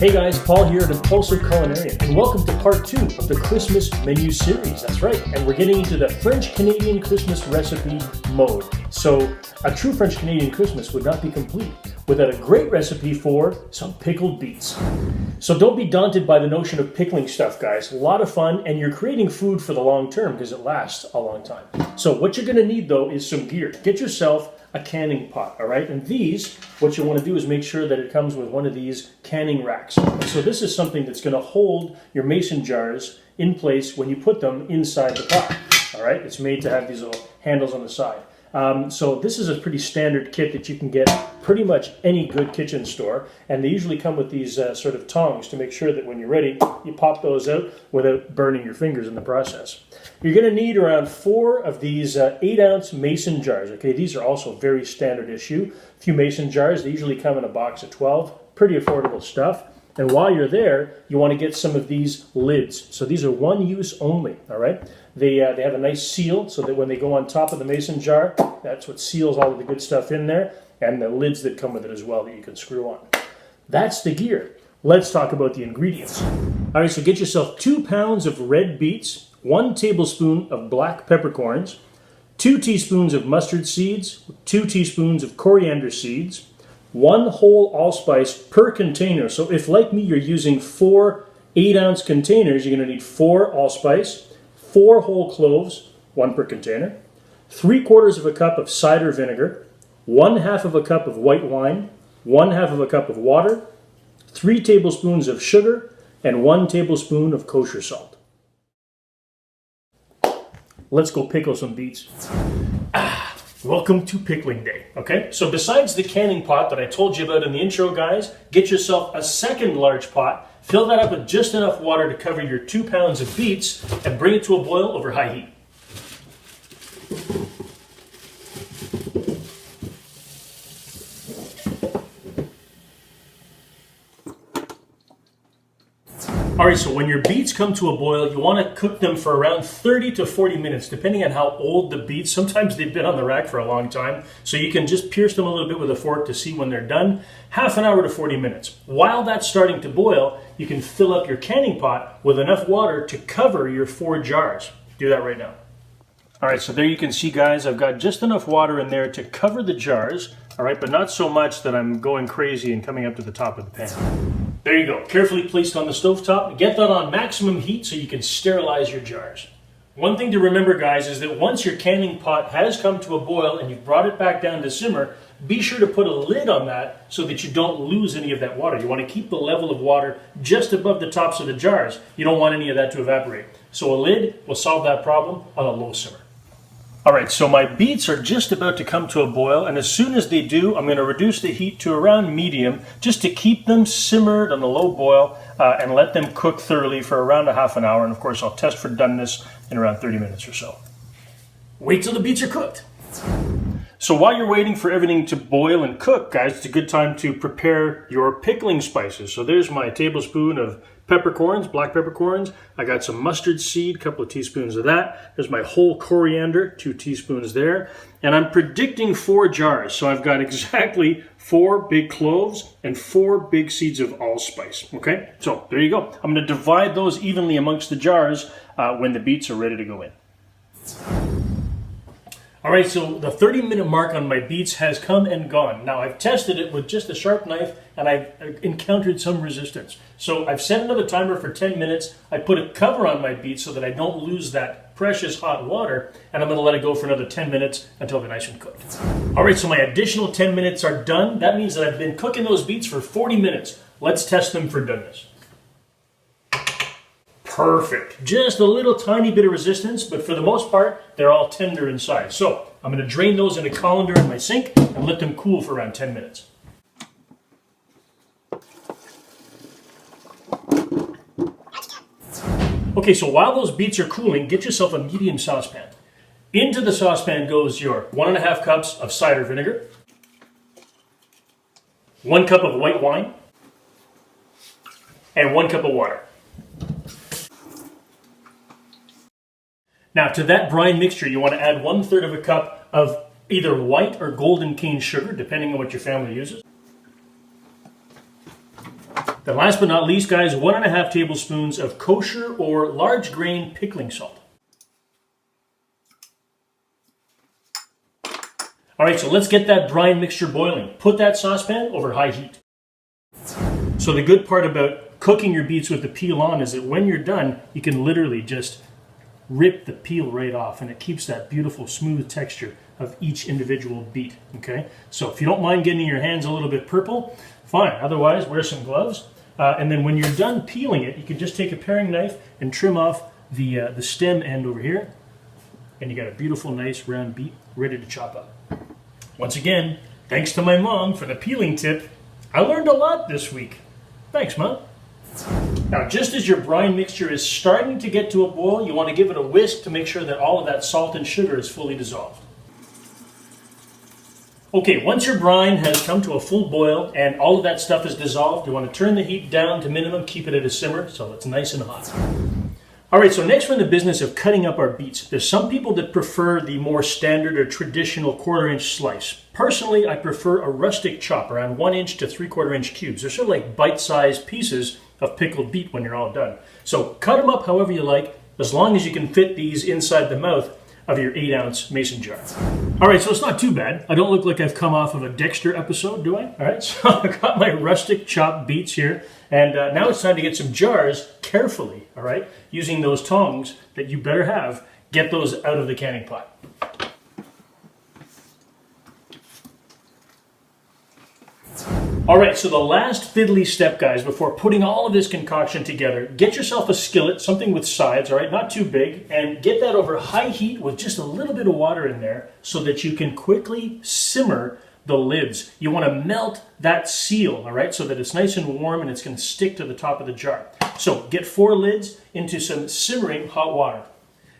Hey guys, Paul here at Impulsive Culinarian, and welcome to part 2 of the Christmas menu series. That's right, and we're getting into the French-Canadian Christmas recipe mode. So, a true French-Canadian Christmas would not be complete without a great recipe for some pickled beets. So don't be daunted by the notion of pickling stuff, guys. A lot of fun, and you're creating food for the long term because it lasts a long time. So what you're gonna need though is some gear. Get yourself a canning pot, all right? And these, what you want to do is make sure that it comes with one of these canning racks. So this is something that's going to hold your mason jars in place when you put them inside the pot, all right? It's made to have these little handles on the side. So this is a pretty standard kit that you can get pretty much any good kitchen store, and they usually come with these sort of tongs to make sure that when you're ready, you pop those out without burning your fingers in the process. You're going to need around 4 of these 8-ounce mason jars. Okay, these are also very standard issue. A few mason jars, they usually come in a box of 12. Pretty affordable stuff. And while you're there, you want to get some of these lids. So these are one use only, all right? They have a nice seal so that when they go on top of the mason jar, that's what seals all of the good stuff in there, and the lids that come with it as well that you can screw on. That's the gear. Let's talk about the ingredients. All right, so get yourself 2 pounds of red beets, 1 tablespoon of black peppercorns, 2 teaspoons of mustard seeds, 2 teaspoons of coriander seeds, 1 whole allspice per container. So if, like me, you're using 4 8-ounce containers, you're going to need 4 allspice, 4 whole cloves, 1 per container, 3/4 of a cup of cider vinegar, 1/2 of a cup of white wine, 1/2 of a cup of water, 3 tablespoons of sugar, and 1 tablespoon of kosher salt. Let's go pickle some beets. Welcome to pickling day, okay? So besides the canning pot that I told you about in the intro, guys, get yourself a second large pot, fill that up with just enough water to cover your 2 pounds of beets, and bring it to a boil over high heat. All right, so when your beets come to a boil, you want to cook them for around 30 to 40 minutes, depending on how old the beets. Sometimes they've been on the rack for a long time, so you can just pierce them a little bit with a fork to see when they're done. Half an hour to 40 minutes. While that's starting to boil, you can fill up your canning pot with enough water to cover your 4 jars. Do that right now. All right, so there you can see, guys, I've got just enough water in there to cover the jars, all right, but not so much that I'm going crazy and coming up to the top of the pan. There you go, carefully placed on the stovetop. Get that on maximum heat so you can sterilize your jars. One thing to remember, guys, is that once your canning pot has come to a boil and you've brought it back down to simmer, be sure to put a lid on that so that you don't lose any of that water. You want to keep the level of water just above the tops of the jars. You don't want any of that to evaporate. So a lid will solve that problem on a low simmer. All right, so my beets are just about to come to a boil, and as soon as they do, I'm going to reduce the heat to around medium just to keep them simmered on a low boil and let them cook thoroughly for around a half an hour. And of course, I'll test for doneness in around 30 minutes or so. Wait till the beets are cooked. So while you're waiting for everything to boil and cook, guys, it's a good time to prepare your pickling spices. So there's my tablespoon of peppercorns, black peppercorns. I got some mustard seed, a couple of teaspoons of that. There's my whole coriander, 2 teaspoons there. And I'm predicting 4 jars. So I've got exactly 4 big cloves and 4 big seeds of allspice. Okay, so there you go. I'm going to divide those evenly amongst the jars when the beets are ready to go in. All right, so the 30-minute mark on my beets has come and gone. Now, I've tested it with just a sharp knife, and I've encountered some resistance. So I've set another timer for 10 minutes. I put a cover on my beets so that I don't lose that precious hot water, and I'm going to let it go for another 10 minutes until they're nice and cooked. All right, so my additional 10 minutes are done. That means that I've been cooking those beets for 40 minutes. Let's test them for doneness. Perfect. Just a little tiny bit of resistance, but for the most part, they're all tender inside. So I'm going to drain those in a colander in my sink and let them cool for around 10 minutes. Okay, so while those beets are cooling, get yourself a medium saucepan. Into the saucepan goes your 1.5 cups of cider vinegar, 1 cup of white wine, and 1 cup of water. Now, to that brine mixture, you want to add 1/3 of a cup of either white or golden cane sugar, depending on what your family uses. Then last but not least, guys, 1.5 tablespoons of kosher or large grain pickling salt. All right, so let's get that brine mixture boiling. Put that saucepan over high heat. So the good part about cooking your beets with the peel on is that when you're done, you can literally just rip the peel right off, and it keeps that beautiful smooth texture of each individual beet, okay? So if you don't mind getting your hands a little bit purple, fine. Otherwise, wear some gloves. And then when you're done peeling it, you can just take a paring knife and trim off the stem end over here, and you got a beautiful, nice round beet ready to chop up. Once again, thanks to my mom for the peeling tip. I learned a lot this week. Thanks, Mom. Now, just as your brine mixture is starting to get to a boil, you want to give it a whisk to make sure that all of that salt and sugar is fully dissolved. Okay, once your brine has come to a full boil and all of that stuff is dissolved, you want to turn the heat down to minimum, keep it at a simmer so it's nice and hot. All right, so next we're in the business of cutting up our beets. There's some people that prefer the more standard or traditional 1/4 inch slice. Personally, I prefer a rustic chop, around 1 inch to 3/4 inch cubes. They're sort of like bite-sized pieces of pickled beet when you're all done. So cut them up however you like, as long as you can fit these inside the mouth of your 8-ounce mason jar. All right, so it's not too bad. I don't look like I've come off of a Dexter episode, do I? All right, so I've got my rustic chopped beets here, and now it's time to get some jars carefully, all right, using those tongs that you better have. Get those out of the canning pot. All right, so the last fiddly step, guys, before putting all of this concoction together, get yourself a skillet, something with sides, all right, not too big, and get that over high heat with just a little bit of water in there so that you can quickly simmer the lids. You want to melt that seal, all right, so that it's nice and warm and it's going to stick to the top of the jar. So get 4 lids into some simmering hot water.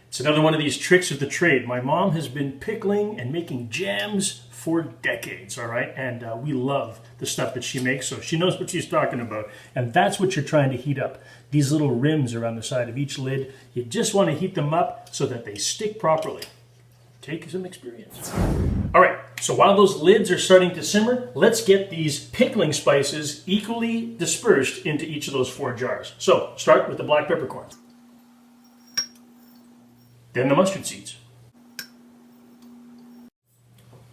It's another one of these tricks of the trade. My mom has been pickling and making jams for decades, all right? And we love the stuff that she makes, so she knows what she's talking about. And that's what you're trying to heat up. These little rims around the side of each lid, you just want to heat them up so that they stick properly. Take some experience. All right, so while those lids are starting to simmer, let's get these pickling spices equally dispersed into each of those 4 jars. So start with the black peppercorns. Then the mustard seeds,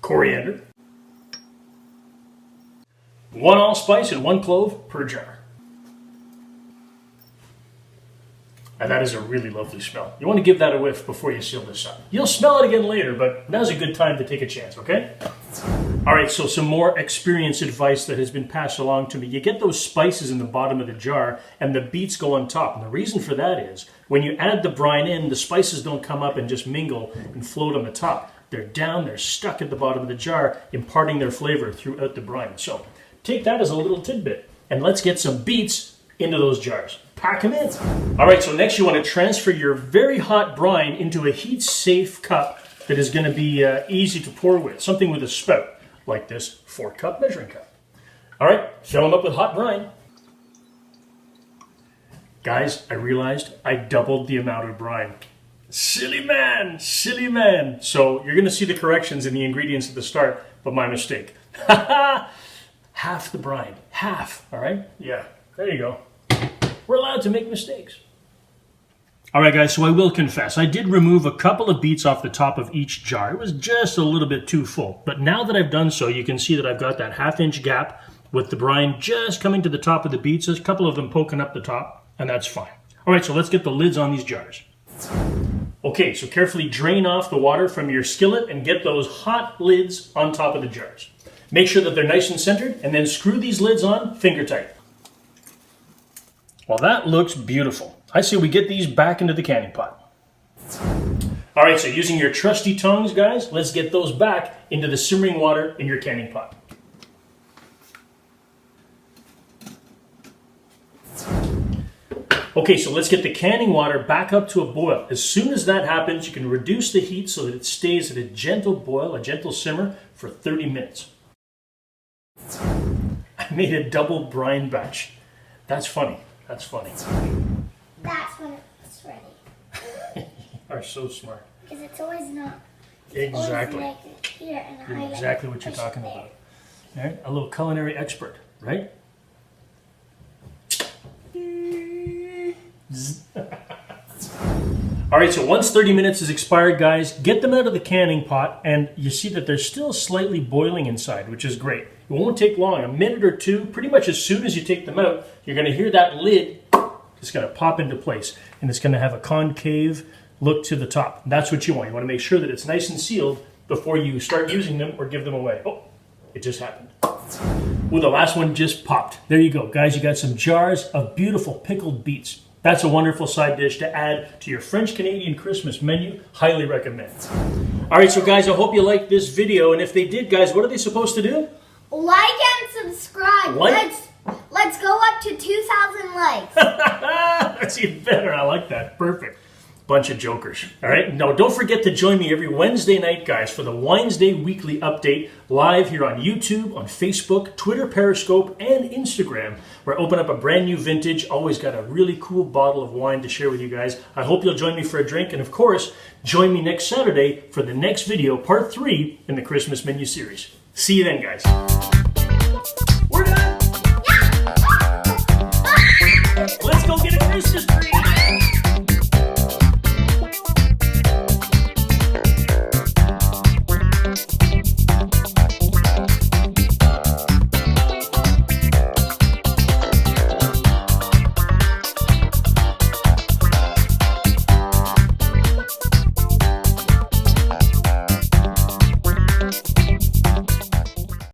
coriander, 1 allspice and 1 clove per jar. And that is a really lovely smell. You want to give that a whiff before you seal this up. You'll smell it again later, but now's a good time to take a chance, okay? All right, so some more experience advice that has been passed along to me. You get those spices in the bottom of the jar and the beets go on top. And the reason for that is when you add the brine in, the spices don't come up and just mingle and float on the top. They're down, they're stuck at the bottom of the jar, imparting their flavor throughout the brine. So take that as a little tidbit. And let's get some beets into those jars. Pack them in. All right, so next you want to transfer your very hot brine into a heat-safe cup that is going to be easy to pour with, something with a spout, like this 4-cup measuring cup. All right, fill them up with hot brine. Guys, I realized I doubled the amount of brine. Silly man, silly man. So you're going to see the corrections in the ingredients at the start, but my mistake. Half the brine, half, all right? Yeah, there you go. We're allowed to make mistakes. All right, guys, so I will confess, I did remove a couple of beets off the top of each jar. It was just a little bit too full. But now that I've done so, you can see that I've got that 1/2 inch gap with the brine just coming to the top of the beets. There's a couple of them poking up the top, and that's fine. All right, so let's get the lids on these jars. Okay, so carefully drain off the water from your skillet and get those hot lids on top of the jars. Make sure that they're nice and centered, and then screw these lids on finger tight. Well, that looks beautiful. I say we get these back into the canning pot. All right, so using your trusty tongs, guys, let's get those back into the simmering water in your canning pot. Okay, so let's get the canning water back up to a boil. As soon as that happens, you can reduce the heat so that it stays at a gentle boil, a gentle simmer for 30 minutes. I made a double brine batch. That's funny. That's funny. That's when it's ready. You are so smart. Because it's always not. Exactly. Always like here and You're highlight. exactly what you're talking about. All right, a little culinary expert, right? All right, so once 30 minutes is expired, guys, get them out of the canning pot, and you see that they're still slightly boiling inside, which is great. It won't take long, a minute or two. Pretty much as soon as you take them out, you're going to hear that lid just going to pop into place, and it's going to have a concave look to the top. That's what you want. You want to make sure that it's nice and sealed before you start using them or give them away. Oh, it just happened. Well, the last one just popped. There you go, guys. You got some jars of beautiful pickled beets. That's a wonderful side dish to add to your French-Canadian Christmas menu. Highly recommend. All right, so guys, I hope you liked this video. And if they did, guys, what are they supposed to do? Like and subscribe. Like? Let's go up to 2,000 likes. That's even better. I like that. Perfect. Bunch of jokers. All right. Now, don't forget to join me every Wednesday night, guys, for the Wednesday Weekly Update live here on YouTube, on Facebook, Twitter, Periscope, and Instagram, where I open up a brand new vintage. Always got a really cool bottle of wine to share with you guys. I hope you'll join me for a drink. And, of course, join me next Saturday for the next video, part 3 in the Christmas menu series. See you then, guys.